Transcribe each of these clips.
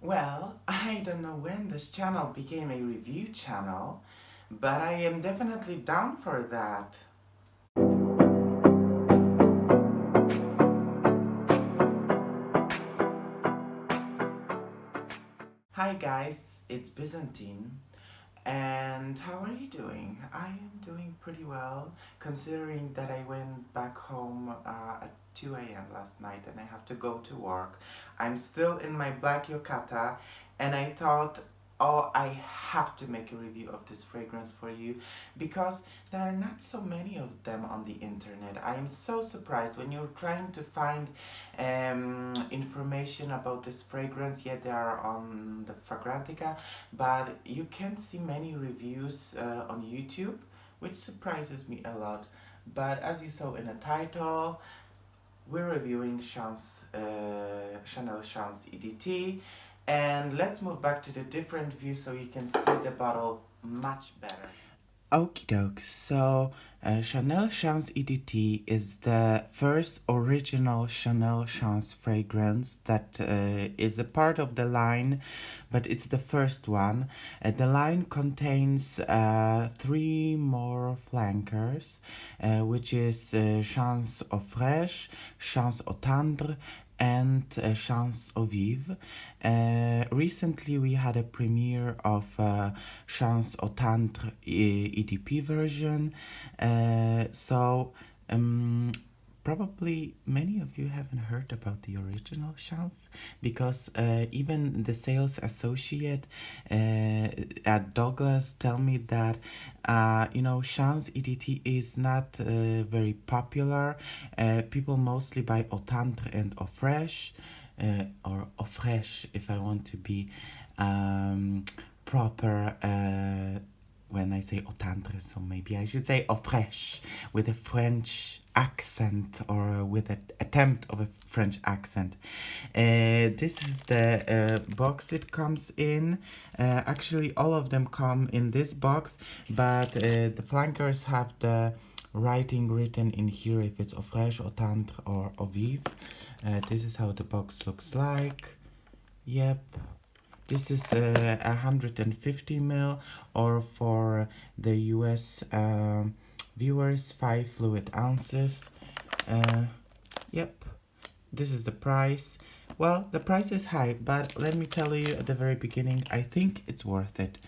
Well, I don't know when this channel became a review channel, but I am definitely down for that. Hi guys, it's Byzantine. And how are you doing? I am doing pretty well, considering that I went back home at 2 a.m. last night and I have to go to work. I'm still in my black yukata, and I thought, oh, I have to make a review of this fragrance for you because there are not so many of them on the internet. I am so surprised when you're trying to find information about this fragrance, yet they are on the Fragrantica, but you can't see many reviews on YouTube, which surprises me a lot. But as you saw in the title, we're reviewing Chanel Chance EDT, and let's move back to the different view so you can see the bottle much better. Okie doke, so Chanel Chance EDT is the first original Chanel Chance fragrance that is a part of the line, but it's the first one. The line contains three more flankers, which is Chance au Fraîche, Chance au Tendre, and Chance au Vive. Recently we had a premiere of Chance au Tendre EDP version, so probably many of you haven't heard about the original Chance because even the sales associate at Douglas tell me that Chance EDT is not very popular. People mostly buy Au Tendre and Au Fraîche, or Au Fraîche if I want to be proper when I say Au Tendre, so maybe I should say Au Fraîche with a French accent or with an attempt of a French accent. This is the box it comes in. Actually, all of them come in this box, but the flankers have the writing written in here if it's Au Fraîche, Au Tendre, or Au Vive. This is how the box looks like. Yep. This is 150 ml, or for the US viewers, 5 fluid ounces. Yep, this is the price. Well, the price is high, but let me tell you at the very beginning, I think it's worth it.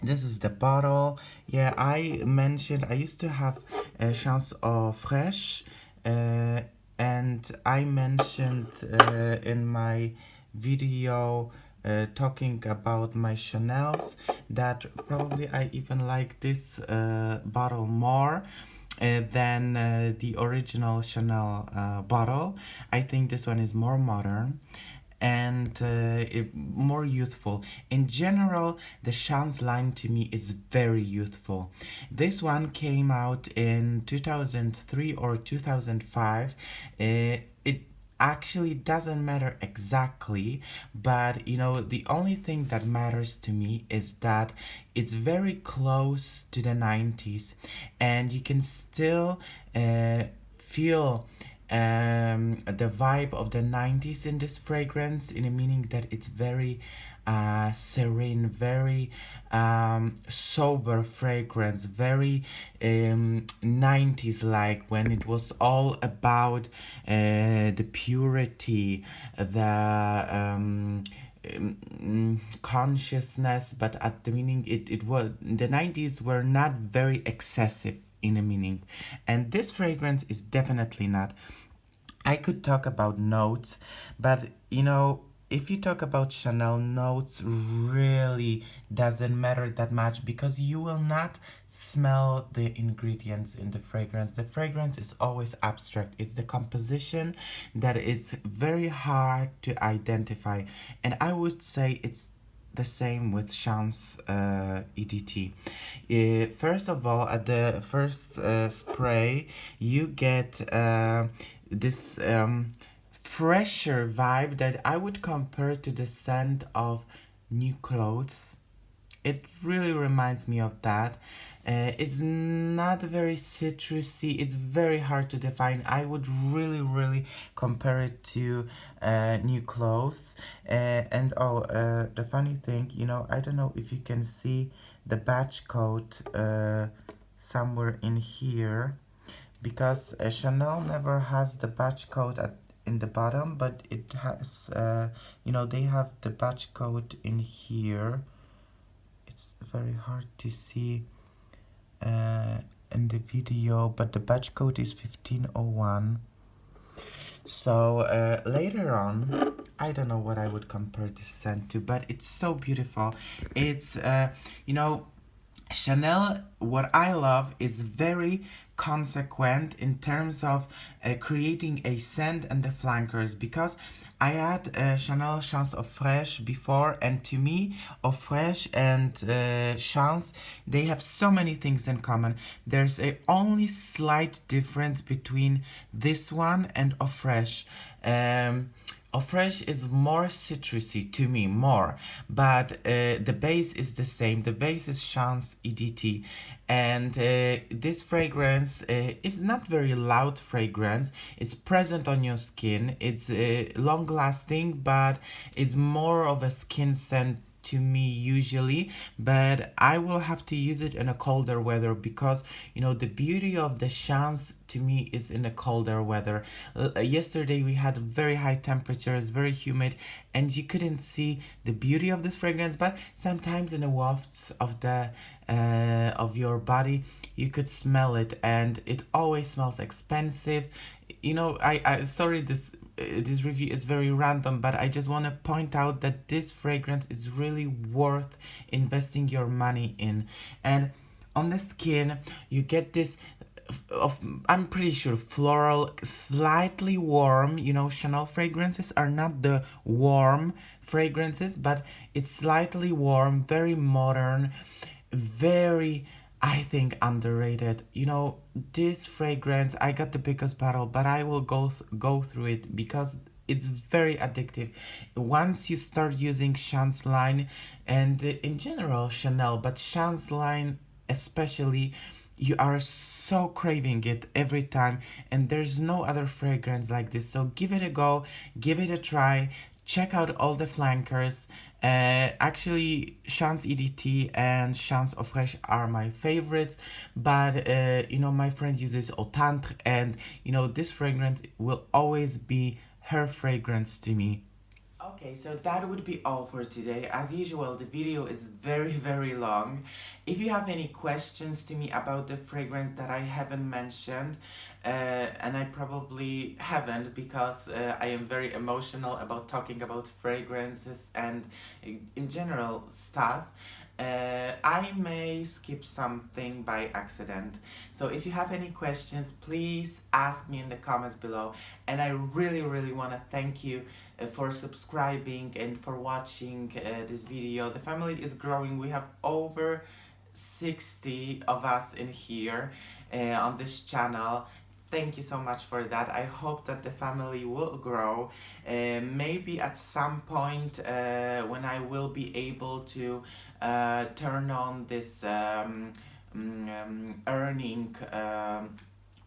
This is the bottle. Yeah, I mentioned I used to have a Chance au Fraîche, and I mentioned in my video talking about my Chanels that probably I even like this bottle more than the original Chanel bottle. I think this one is more modern and more youthful. In general, the Chance line to me is very youthful. This one came out in 2003 or 2005. It actually doesn't matter exactly, but the only thing that matters to me is that it's very close to the 90s, and you can still feel the vibe of the 90s in this fragrance, in a meaning that it's very serene, very sober fragrance, very 90s like, when it was all about the purity, the consciousness, but at the meaning it was, the 90s were not very excessive in a meaning, and this fragrance is definitely not. I could talk about notes, but if you talk about Chanel, notes really doesn't matter that much because you will not smell the ingredients in the fragrance. The fragrance is always abstract. It's the composition that is very hard to identify, and I would say it's the same with Chance EDT. First of all, at the first spray, you get this fresher vibe that I would compare to the scent of new clothes. It really reminds me of that. It's not very citrusy. It's very hard to define. I would really compare it to new clothes. And the funny thing, I don't know if you can see the batch code somewhere in here, because Chanel never has the batch code in the bottom, but it has, they have the batch code in here. It's very hard to see in the video, but the batch code is 1501. So later on, I don't know what I would compare this scent to, but it's so beautiful. It's, Chanel, what I love, is very consequent in terms of creating a scent and the flankers, because I had Chanel Chance of Fresh before, and to me, Of Fresh and Chance, they have so many things in common. There's a only slight difference between this one and Of Fresh. Fresh is more citrusy to me, more, but the base is the same. The base is Chance EDT, and this fragrance is not very loud fragrance. It's present on your skin. It's long lasting, but it's more of a skin scent to me usually, but I will have to use it in a colder weather, because the beauty of the Chance to me is in a colder weather. Yesterday we had very high temperatures, very humid, and you couldn't see the beauty of this fragrance, but sometimes in the wafts of the of your body you could smell it, and it always smells expensive. I sorry, this review is very random, but I just want to point out that this fragrance is really worth investing your money in. And on the skin you get this I'm pretty sure floral, slightly warm. Chanel fragrances are not the warm fragrances, but it's slightly warm, very modern, very, I think, underrated. This fragrance, I got the biggest bottle, but I will go through it because it's very addictive. Once you start using Chance line, and in general Chanel, but Chance line especially, you are so craving it every time, and there's no other fragrance like this. So give it a go, give it a try, check out all the flankers. Actually, Chance EDT and Chance Au Fresh are my favorites, but my friend uses Au Tantre, and this fragrance will always be her fragrance to me. Okay, so that would be all for today. As usual, the video is very long. If you have any questions to me about the fragrance that I haven't mentioned, and I probably haven't, because I am very emotional about talking about fragrances and in general stuff, I may skip something by accident. So if you have any questions, please ask me in the comments below. And I really want to thank you for subscribing and for watching this video. The family is growing. We have over 60 of us in here on this channel. Thank you so much for that. I hope that the family will grow. Maybe at some point when I will be able to turn on this earning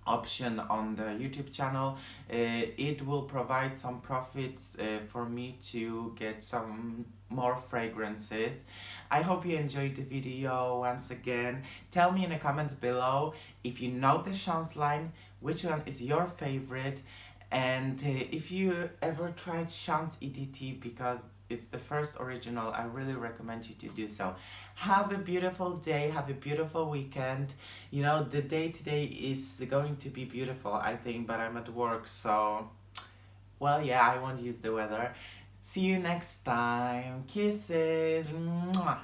option on the YouTube channel, it will provide some profits for me to get some more fragrances. I hope you enjoyed the video. Once again, tell me in the comments below if you know the Chance line, which one is your favorite, and if you ever tried Chance EDT, because it's the first original, I really recommend you to do so. Have a beautiful day, have a beautiful weekend. The day today is going to be beautiful, I think, but I'm at work, so, well, yeah, I won't use the weather. See you next time. Kisses. Mwah.